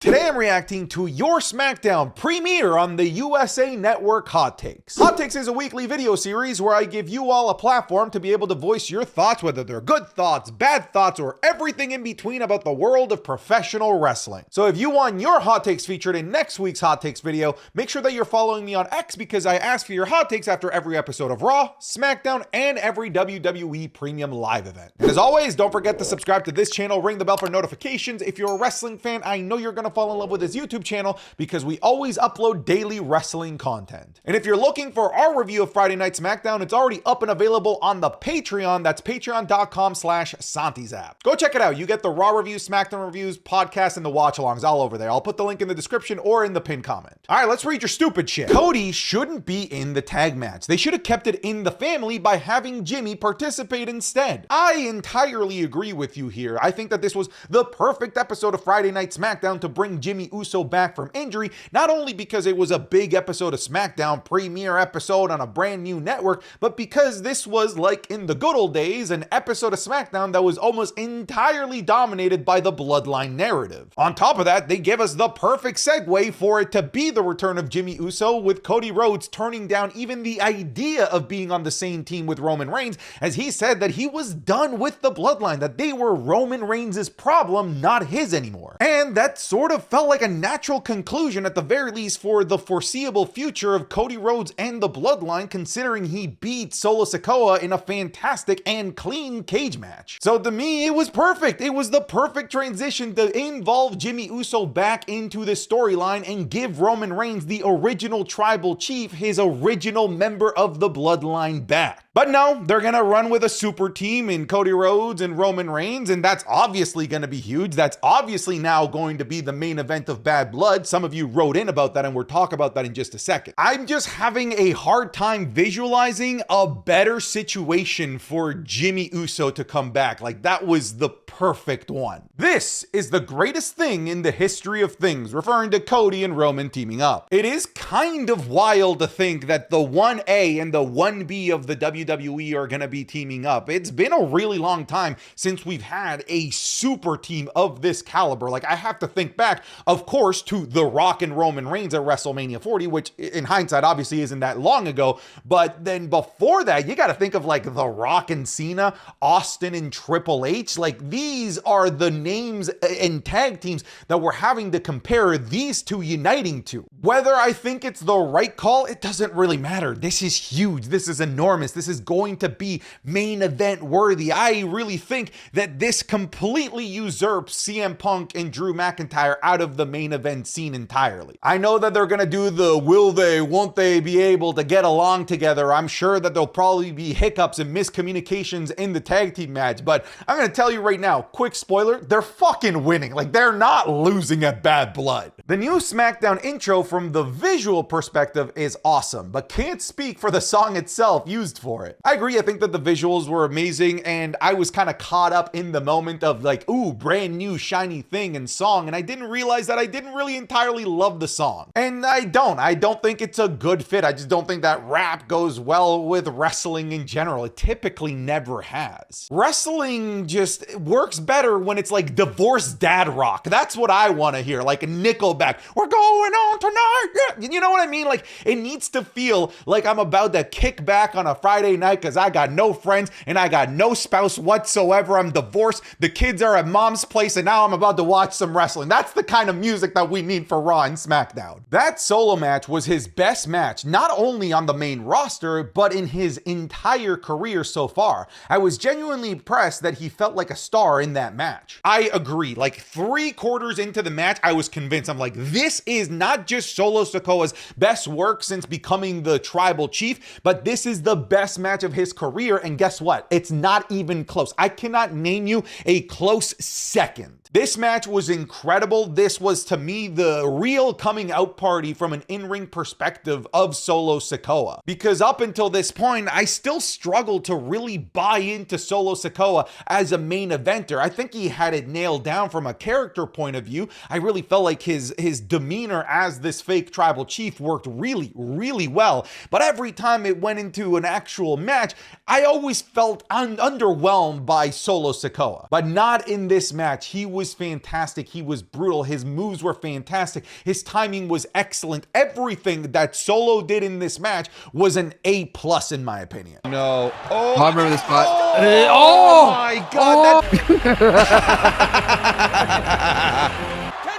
Today I'm reacting to your SmackDown premiere on the USA Network Hot Takes. Hot Takes is a weekly video series where I give you all a platform to be able to voice your thoughts, whether they're good thoughts, bad thoughts, or everything in between about the world of professional wrestling. So if you want your hot takes featured in next week's Hot Takes video, make sure that you're following me on X because I ask for your hot takes after every episode of Raw, SmackDown, and every WWE Premium Live event. And as always, don't forget to subscribe to this channel, ring the bell for notifications. If you're a wrestling fan, I know you're gonna fall in love with this YouTube channel because we always upload daily wrestling content. And if you're looking for our review of Friday Night SmackDown, it's already up and available on the Patreon. That's patreon.com/SantiZap. Go check it out. You get the Raw reviews, SmackDown reviews, podcasts, and the watch-alongs all over there. I'll put the link in the description or in the pinned comment. All right, let's read your stupid shit. Cody shouldn't be in the tag match. They should have kept it in the family by having Jimmy participate instead. I entirely agree with you here. I think that this was the perfect episode of Friday Night SmackDown to bring Jimmy Uso back from injury, not only because it was a big episode of SmackDown, premiere episode on a brand new network, but because this was, like in the good old days, an episode of SmackDown that was almost entirely dominated by the Bloodline narrative. On top of that, they give us the perfect segue for it to be the return of Jimmy Uso, with Cody Rhodes turning down even the idea of being on the same team with Roman Reigns, as he said that he was done with the Bloodline, that they were Roman Reigns' problem, not his anymore. And that sort of felt like a natural conclusion, at the very least, for the foreseeable future of Cody Rhodes and the Bloodline, considering he beat Solo Sikoa in a fantastic and clean cage match. So to me, it was perfect. It was the perfect transition to involve Jimmy Uso back into this storyline and give Roman Reigns, the original tribal chief, his original member of the Bloodline, back. But no, they're gonna run with a super team in Cody Rhodes and Roman Reigns, and that's obviously gonna be huge. That's obviously now going to be the main event of Bad Blood. Some of you wrote in about that, and we'll talk about that in just a second. I'm just having a hard time visualizing a better situation for Jimmy Uso to come back. Like, that was the perfect one. This is the greatest thing in the history of things, referring to Cody and Roman teaming up. It is kind of wild to think that the 1A and the 1B of the WWE are gonna be teaming up. It's been a really long time since we've had a super team of this caliber. Like, I have to think back, of course, to The Rock and Roman Reigns at WrestleMania 40, which in hindsight obviously isn't that long ago. But then before that, you got to think of like The Rock and Cena, Austin and Triple H. Like, these are the names and tag teams that we're having to compare these two uniting to. Whether I think it's the right call, it doesn't really matter. This is huge. This is enormous. This is going to be main event worthy. I really think that this completely usurps CM Punk and Drew McIntyre out of the main event scene entirely. I know that they're gonna do the will they, won't they be able to get along together. I'm sure that there'll probably be hiccups and miscommunications in the tag team match, but I'm gonna tell you right now, quick spoiler, they're fucking winning. Like, they're not losing at Bad Blood. The new SmackDown intro from the visual perspective is awesome, but can't speak for the song itself used for it. I agree, I think that the visuals were amazing, and I was kind of caught up in the moment of like, ooh, brand new shiny thing and song, and I didn't realize that I didn't really entirely love the song. And I don't think it's a good fit. I just don't think that rap goes well with wrestling in general. It typically never has. Wrestling just works better when it's like divorced dad rock. That's what I want to hear, like a Nickelback. We're going on tonight. Yeah. You know what I mean? Like, it needs to feel like I'm about to kick back on a Friday night because I got no friends and I got no spouse whatsoever. I'm divorced. The kids are at mom's place and now I'm about to watch some wrestling. That's the kind of music that we need for Raw and SmackDown. That solo match was his best match, not only on the main roster, but in his entire career so far. I was genuinely impressed that he felt like a star in that match. I agree. Like, 3/4 into the match, I was convinced. I'm like, this is not just Solo Sikoa's best work since becoming the tribal chief, but this is the best match of his career. And guess what? It's not even close. I cannot name you a close second. This match was incredible. This was, to me, the real coming out party from an in-ring perspective of Solo Sikoa. Because up until this point, I still struggled to really buy into Solo Sikoa as a main eventer. I think he had it nailed down from a character point of view. I really felt like his demeanor as this fake tribal chief worked really, really well. But every time it went into an actual match, I always felt underwhelmed by Solo Sikoa. But not in this match. He was was fantastic. He was brutal. His moves were fantastic. His timing was excellent. Everything that Solo did in this match was an A+ in my opinion. No. Oh, I remember this spot. Oh my God. Can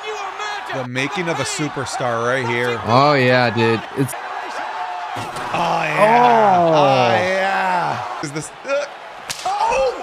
you imagine? The making of a superstar right here. Oh yeah, dude. It's Oh yeah. Oh yeah. Is this?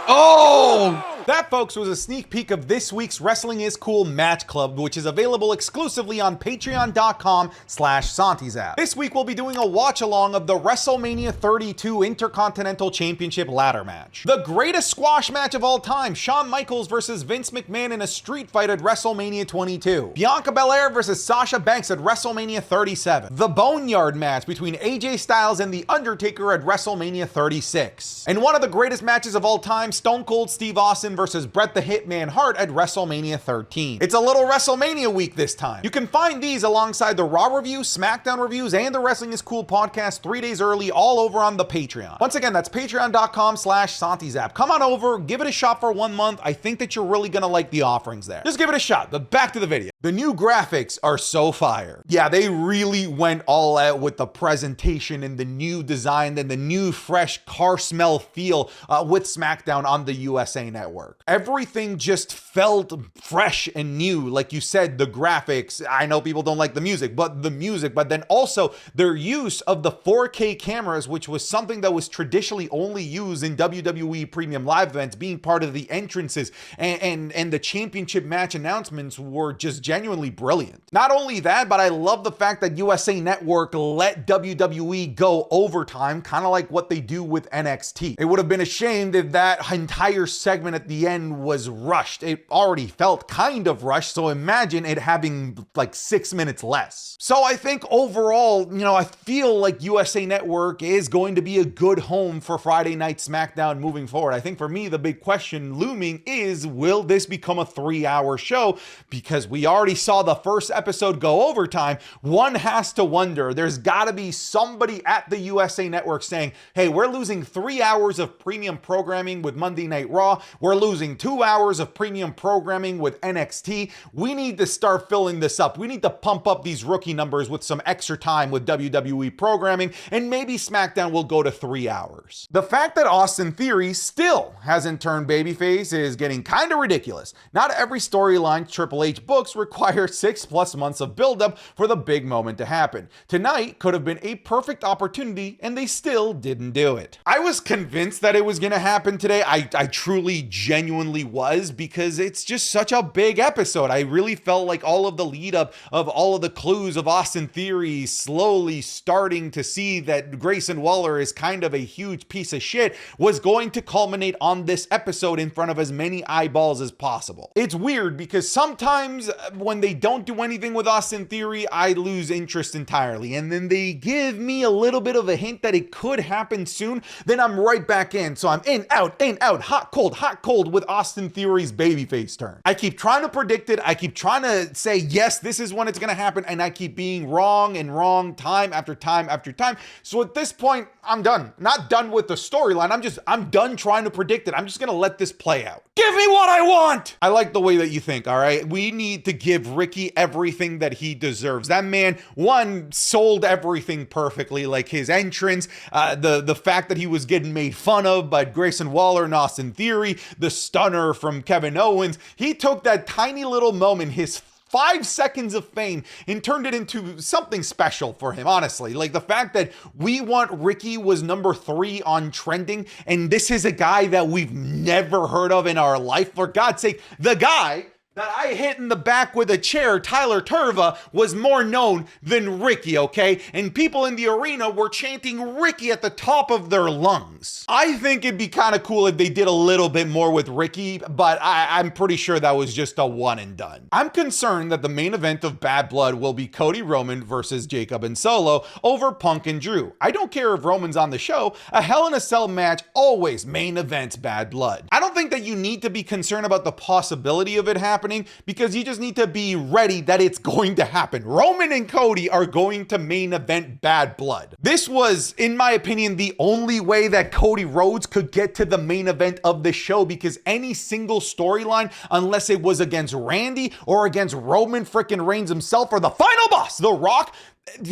oh. That, folks, was a sneak peek of this week's Wrestling is Cool Match Club, which is available exclusively on patreon.com/SantiZap. This week, we'll be doing a watch-along of the WrestleMania 32 Intercontinental Championship ladder match. The greatest squash match of all time, Shawn Michaels versus Vince McMahon in a street fight at WrestleMania 22. Bianca Belair versus Sasha Banks at WrestleMania 37. The Boneyard match between AJ Styles and The Undertaker at WrestleMania 36. And one of the greatest matches of all time, Stone Cold Steve Austin versus Bret the Hitman Hart at WrestleMania 13. It's a little WrestleMania week this time. You can find these alongside the Raw review, SmackDown reviews, and the Wrestling is Cool podcast 3 days early all over on the Patreon. Once again, that's patreon.com/SantiZap. Come on over, give it a shot for 1 month. I think that you're really gonna like the offerings there. Just give it a shot, but back to the video. The new graphics are so fire. Yeah, they really went all out with the presentation and the new design and the new fresh car smell feel with SmackDown on the USA Network. Everything just felt fresh and new. Like you said, the graphics, I know people don't like the music, but then also their use of the 4K cameras, which was something that was traditionally only used in WWE premium live events, being part of the entrances and the championship match announcements were just genuinely brilliant. Not only that, but I love the fact that USA Network let WWE go overtime, kind of like what they do with NXT. It would have been a shame if that entire segment at the end was rushed. It already felt kind of rushed, so imagine it having like 6 minutes less. So I think overall, I feel like USA Network is going to be a good home for Friday Night SmackDown moving forward. I think for me, the big question looming is, will this become a 3-hour show? Because we already saw the first episode go overtime. One has to wonder, there's gotta be somebody at the USA Network saying, hey, we're losing 3 hours of premium programming with Monday Night Raw. We're losing 2 hours of premium programming with NXT. We need to start filling this up. We need to pump up these rookie numbers with some extra time with WWE programming, and maybe SmackDown will go to 3 hours. The fact that Austin Theory still hasn't turned babyface is getting kind of ridiculous. Not every storyline Triple H books requires 6+ months of buildup for the big moment to happen. Tonight could have been a perfect opportunity, and they still didn't do it. I was convinced that it was going to happen today. I truly, genuinely was, because it's just such a big episode. I really felt like all of the lead up of all of the clues of Austin Theory slowly starting to see that Grayson Waller is kind of a huge piece of shit was going to culminate on this episode in front of as many eyeballs as possible. It's weird because sometimes when they don't do anything with Austin Theory, I lose interest entirely. And then they give me a little bit of a hint that it could happen soon, then I'm right back in. So I'm in, out, hot, cold with Austin Theory's babyface turn. I keep trying to predict it. I keep trying to say, yes, this is when it's going to happen. And I keep being wrong and wrong time after time after time. So at this point, I'm done. Not done with the storyline. I'm done trying to predict it. I'm just going to let this play out. Give me what I want. I like the way that you think, all right? We need to give Ricky everything that he deserves. That man, one, sold everything perfectly, like his entrance, the fact that he was getting made fun of by Grayson Waller and Austin Theory, the stunner from Kevin Owens. He took that tiny little moment, his 5 seconds of fame, and turned it into something special for him, honestly. Like the fact that We Want Ricky was number 3 on trending, and this is a guy that we've never heard of in our life. For God's sake, the guy that I hit in the back with a chair, Tyler Turva, was more known than Ricky, okay? And people in the arena were chanting Ricky at the top of their lungs. I think it'd be kind of cool if they did a little bit more with Ricky, but I'm pretty sure that was just a one and done. I'm concerned that the main event of Bad Blood will be Cody Roman versus Jacob and Solo over Punk and Drew. I don't care if Roman's on the show, a Hell in a Cell match always main events Bad Blood. I don't think that you need to be concerned about the possibility of it happening, happening because you just need to be ready that it's going to happen. Roman and Cody are going to main event Bad Blood. This was, in my opinion, the only way that Cody Rhodes could get to the main event of the show, because any single storyline, unless it was against Randy or against Roman freaking Reigns himself or the final boss, The Rock,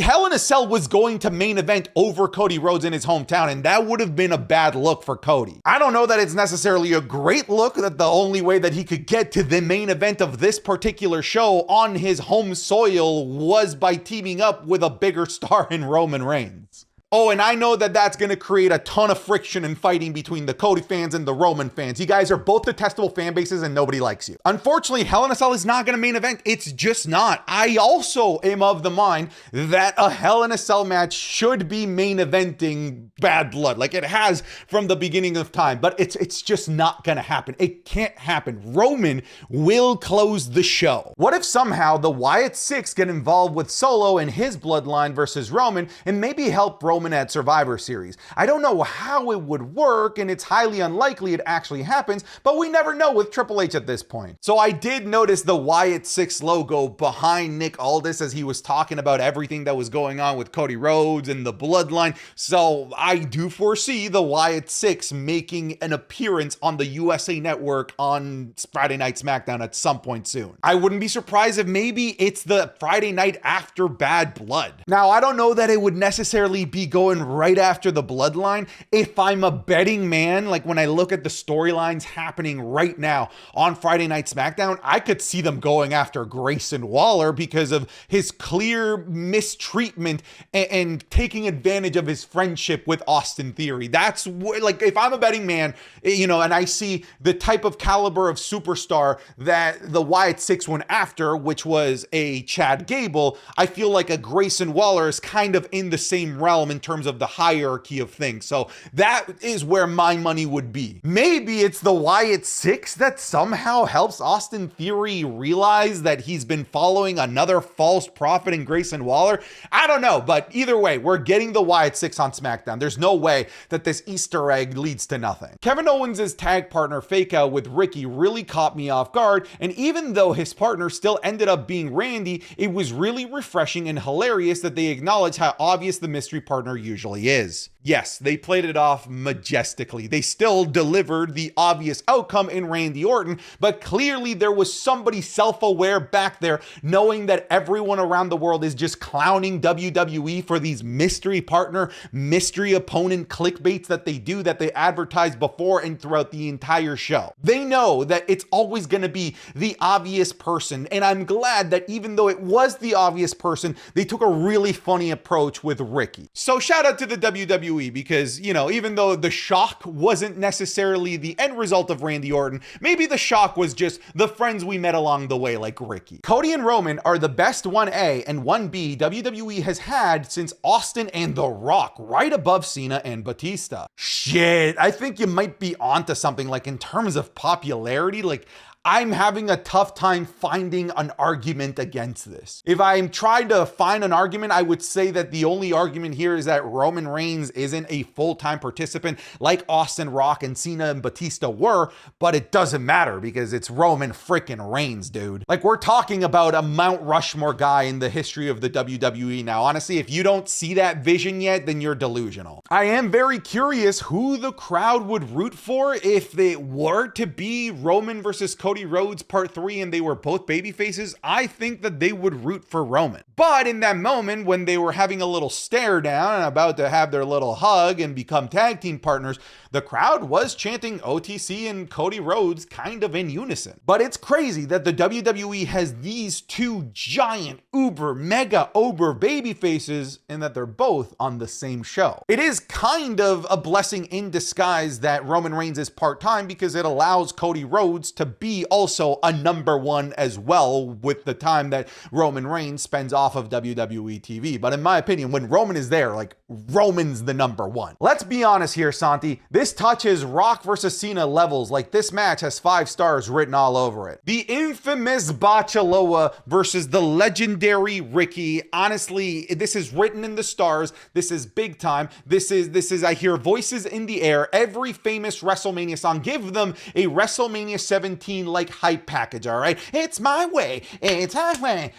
Hell in a Cell was going to main event over Cody Rhodes in his hometown, and that would have been a bad look for Cody. I don't know that it's necessarily a great look that the only way that he could get to the main event of this particular show on his home soil was by teaming up with a bigger star in Roman Reigns. Oh, and I know that that's going to create a ton of friction and fighting between the Cody fans and the Roman fans. You guys are both detestable fan bases and nobody likes you. Unfortunately, Hell in a Cell is not going to main event. It's just not. I also am of the mind that a Hell in a Cell match should be main eventing Bad Blood, like it has from the beginning of time, but it's just not going to happen. It can't happen. Roman will close the show. What if somehow the Wyatt Sicks get involved with Solo and his bloodline versus Roman and maybe help Roman at Survivor Series? I don't know how it would work, and it's highly unlikely it actually happens, but we never know with Triple H at this point. So I did notice the Wyatt Sicks logo behind Nick Aldis as he was talking about everything that was going on with Cody Rhodes and the bloodline. So I do foresee the Wyatt Sicks making an appearance on the USA Network on Friday Night SmackDown at some point soon. I wouldn't be surprised if maybe it's the Friday night after Bad Blood. Now, I don't know that it would necessarily be going right after the bloodline. If I'm a betting man, like when I look at the storylines happening right now on Friday Night SmackDown, I could see them going after Grayson Waller because of his clear mistreatment and taking advantage of his friendship with Austin Theory. That's like, if I'm a betting man, you know, and I see the type of caliber of superstar that the Wyatt Sicks went after, which was a Chad Gable, I feel like a Grayson Waller is kind of in the same realm in terms of the hierarchy of things. So that is where my money would be. Maybe it's the Wyatt Sicks that somehow helps Austin Theory realize that he's been following another false prophet in Grayson Waller. I don't know, but either way, we're getting the Wyatt Sicks on SmackDown. There's no way that this Easter egg leads to nothing. Kevin Owens' tag partner Fake Out with Ricky really caught me off guard, and even though his partner still ended up being Randy, it was really refreshing and hilarious that they acknowledge how obvious the mystery partner usually is. Yes, they played it off majestically. They still delivered the obvious outcome in Randy Orton, but clearly there was somebody self-aware back there knowing that everyone around the world is just clowning WWE for these mystery partner, mystery opponent clickbaits that they do, that they advertise before and throughout the entire show. They know that it's always going to be the obvious person, and I'm glad that even though it was the obvious person, they took a really funny approach with Ricky. So shout out to the WWE, because, you know, even though the shock wasn't necessarily the end result of Randy Orton, maybe the shock was just the friends we met along the way, like Ricky. Cody and Roman are the best 1A and 1B WWE has had since Austin and The Rock, right above Cena and Batista. Shit, I think you might be onto something, like in terms of popularity. Like, I'm having a tough time finding an argument against this. If I'm trying to find an argument, I would say that the only argument here is that Roman Reigns isn't a full-time participant like Austin, Rock, and Cena and Batista were, but it doesn't matter because it's Roman freaking Reigns, dude. Like, we're talking about a Mount Rushmore guy in the history of the WWE now. Honestly, if you don't see that vision yet, then you're delusional. I am very curious who the crowd would root for if it were to be Roman versus Cody Rhodes Part 3 and they were both baby faces. I think that they would root for Roman. But in that moment when they were having a little stare down and about to have their little hug and become tag team partners, the crowd was chanting OTC and Cody Rhodes kind of in unison. But it's crazy that the WWE has these two giant uber mega baby faces and that they're both on the same show. It is kind of a blessing in disguise that Roman Reigns is part-time because it allows Cody Rhodes to be also a number one as well with the time that Roman Reigns spends off of WWE TV. But in my opinion, when Roman is there, like, Roman's the number one. Let's be honest here, Santi. This touches Rock versus Cena levels. Like, this match has 5 stars written all over it. The infamous Bachaloa versus the legendary Ricky. Honestly, this is written in the stars. This is big time. This is I hear voices in the air. Every famous WrestleMania song. Give them a WrestleMania 17 like hype package, all right? It's my way, it's highway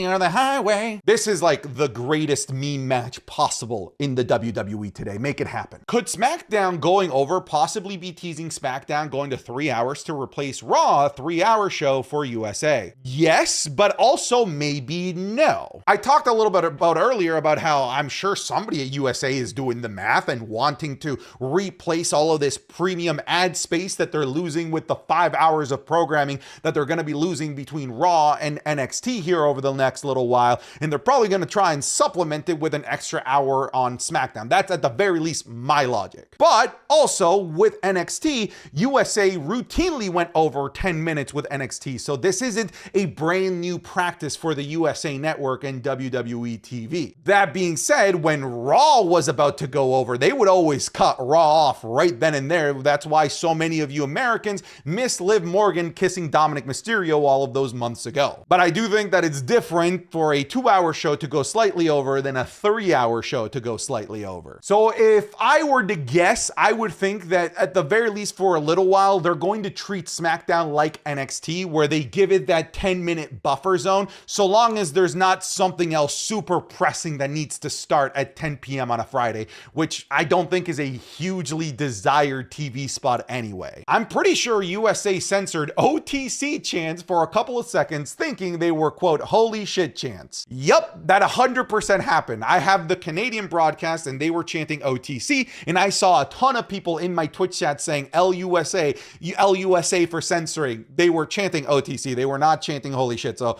or the highway. This is like the greatest meme match possible in the WWE today. Make it happen. Could SmackDown going over possibly be teasing SmackDown going to 3 hours to replace Raw, a 3-hour show for USA? Yes, but also maybe no. I talked a little bit about earlier about how I'm sure somebody at USA is doing the math and wanting to replace all of this premium ad space that they're losing with the 5 hours of programming that they're going to be losing between Raw and NXT here over the next little while. And they're probably going to try and supplement it with an extra hour on SmackDown. That's at the very least my logic. But also with NXT, USA routinely went over 10 minutes with NXT. So this isn't a brand new practice for the USA Network and WWE TV. That being said, when Raw was about to go over, they would always cut Raw off right then and there. That's why so many of you Americans miss Liv Morgan kissing Dominic Mysterio all of those months ago. But I do think that it's different for a 2-hour show to go slightly over than a 3-hour show to go slightly over. So if I were to guess, I would think that at the very least for a little while, they're going to treat SmackDown like NXT, where they give it that 10-minute buffer zone, so long as there's not something else super pressing that needs to start at 10 p.m. on a Friday, which I don't think is a hugely desired TV spot anyway. I'm pretty sure USA censored OTC chants for a couple of seconds, thinking they were, quote, holy shit chants. Yup, that 100% happened. I have the Canadian broadcast and they were chanting OTC, and I saw a ton of people in my Twitch chat saying LUSA, LUSA for censoring. They were chanting OTC. They were not chanting holy shit. So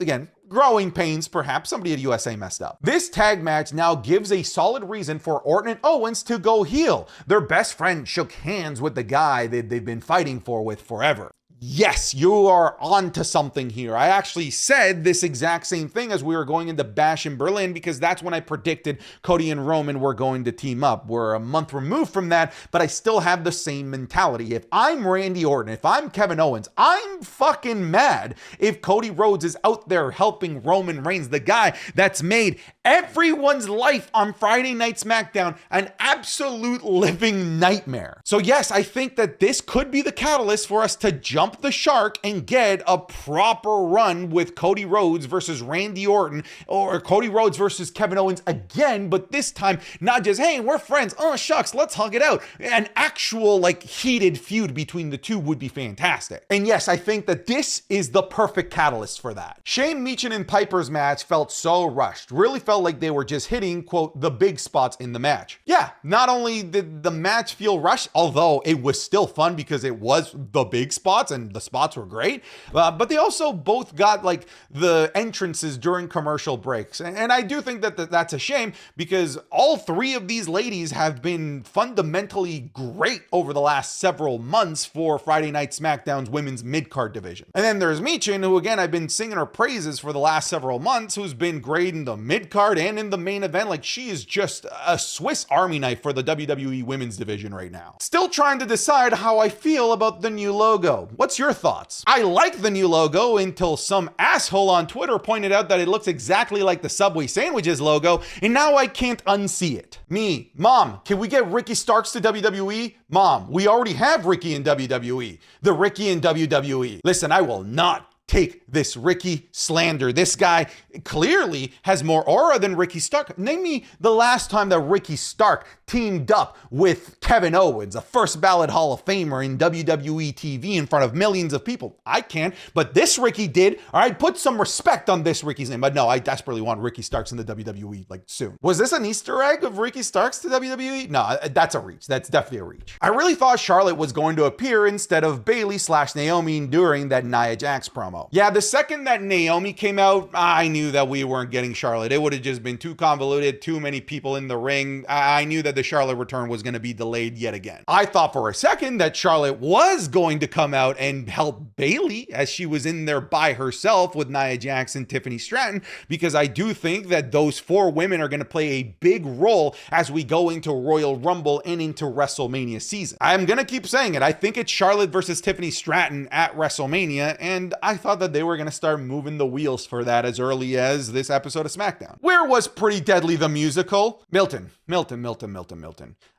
again, growing pains, perhaps somebody at USA messed up. This tag match now gives a solid reason for Orton and Owens to go heel. Their best friend shook hands with the guy they've been fighting for with forever. Yes, you are onto something here. I actually said this exact same thing as we were going into Bash in Berlin, because that's when I predicted Cody and Roman were going to team up. We're a month removed from that, but I still have the same mentality. If I'm Randy Orton, if I'm Kevin Owens, I'm fucking mad if Cody Rhodes is out there helping Roman Reigns, the guy that's made everyone's life on Friday Night SmackDown an absolute living nightmare. So yes, I think that this could be the catalyst for us to jump the shark and get a proper run with Cody Rhodes versus Randy Orton, or Cody Rhodes versus Kevin Owens again, but this time not just, hey, we're friends, oh shucks, let's hug it out. An actual like heated feud between the two would be fantastic. And yes, I think that this is the perfect catalyst for that. Shane Meechin and Piper's match felt so rushed, really felt like they were just hitting, quote, the big spots in the match. Yeah, not only did the match feel rushed, although it was still fun because it was the big spots and the spots were great, but they also both got like the entrances during commercial breaks. And I do think that that's a shame, because all three of these ladies have been fundamentally great over the last several months for Friday Night SmackDown's women's mid-card division. And then there's Meechin, who again, I've been singing her praises for the last several months, who's been great in the mid-card and in the main event. Like, she is just a Swiss Army knife for the WWE women's division right now. Still trying to decide how I feel about the new logo. What's your thoughts? I liked the new logo until some asshole on Twitter pointed out that it looks exactly like the Subway sandwiches logo, and now I can't unsee it. Me, Mom, can we get Ricky Starks to WWE? Mom, we already have Ricky in WWE. The Ricky in WWE. Listen, I will not take this Ricky slander. This guy clearly has more aura than Ricky Stark. Name me the last time that Ricky Stark teamed up with Kevin Owens, a first ballot Hall of Famer in WWE TV in front of millions of people. I can't, but this Ricky did. All right, put some respect on this Ricky's name. But no, I desperately want Ricky Starks in the WWE like soon. Was this an Easter egg of Ricky Starks to WWE? No, that's a reach. That's definitely a reach. I really thought Charlotte was going to appear instead of Bayley/Naomi during that Nia Jax promo. Yeah, the second that Naomi came out, I knew that we weren't getting Charlotte. It would have just been too convoluted, too many people in the ring. I knew that the Charlotte return was going to be delayed yet again. I thought for a second that Charlotte was going to come out and help Bayley, as she was in there by herself with Nia Jax and Tiffany Stratton, because I do think that those four women are going to play a big role as we go into Royal Rumble and into WrestleMania season. I'm going to keep saying it. I think it's Charlotte versus Tiffany Stratton at WrestleMania, and I thought thought that they were going to start moving the wheels for that as early as this episode of SmackDown. Where was Pretty Deadly the musical? Milton.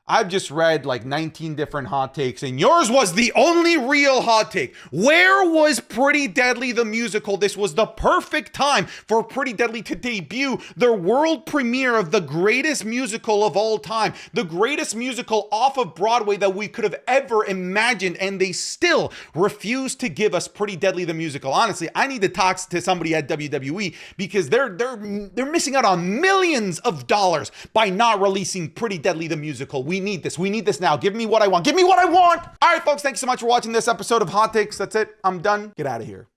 I've just read like 19 different hot takes, and yours was the only real hot take. Where was Pretty Deadly the musical? This was the perfect time for Pretty Deadly to debut their world premiere of the greatest musical of all time, the greatest musical off of Broadway that we could have ever imagined, and they still refuse to give us Pretty Deadly the musical. Honestly, I need to talk to somebody at WWE because they're missing out on millions of dollars by not releasing Pretty Deadly the musical. We need this. We need this now. Give me what I want. Give me what I want. All right, folks, thanks so much for watching this episode of Hot Takes. That's it. I'm done. Get out of here.